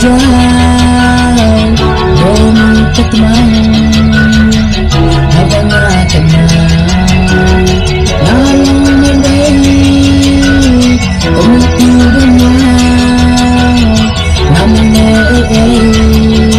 jauh, belum ketemu. Habang tenang, lalang mendeng, umiti dunia, namanya habang jauh.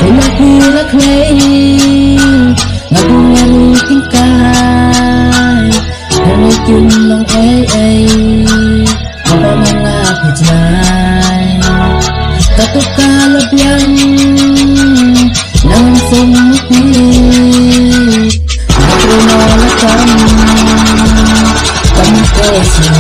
Pura-pura clay, ngabu-ngabu tingkay, mungkin lang apa mga pujay, katukalabyan ng sumupit, natrunalakan kami kasi.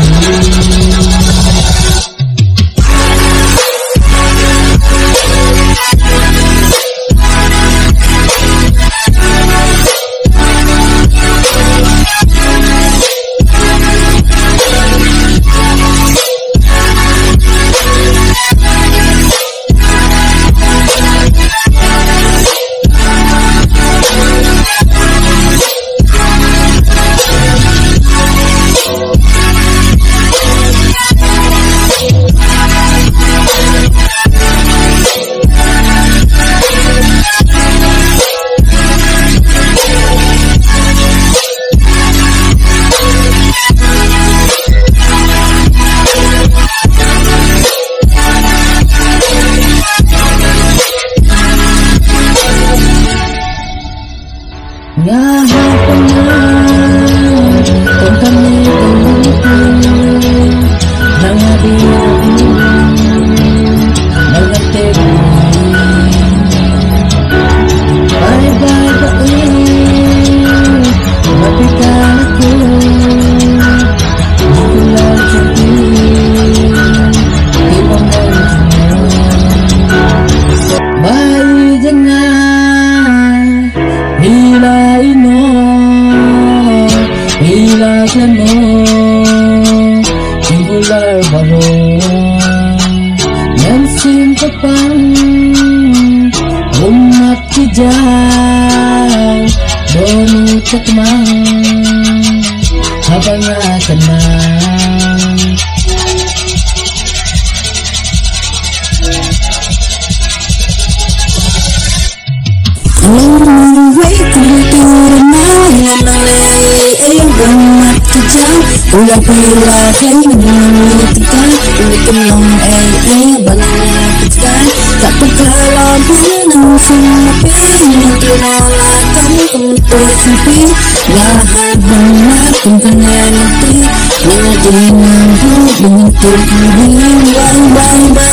Ngahapangan kung kami pangulipin mga biyang nagantip bye-bye bain mapitan ako di ko lang sabihin ibang bye jangan hilain mo, hilasan mo, singular baro yang simpapang umat kijang dono takmang habang akanang ulang pula kayo nagmamalitika ulitin lang banana pizza tak pagkalam pula ng sumapin tinalakan kung ito simpi lahat banat kung kanyan natin mga ginang buong dengan tulong bye bye bye.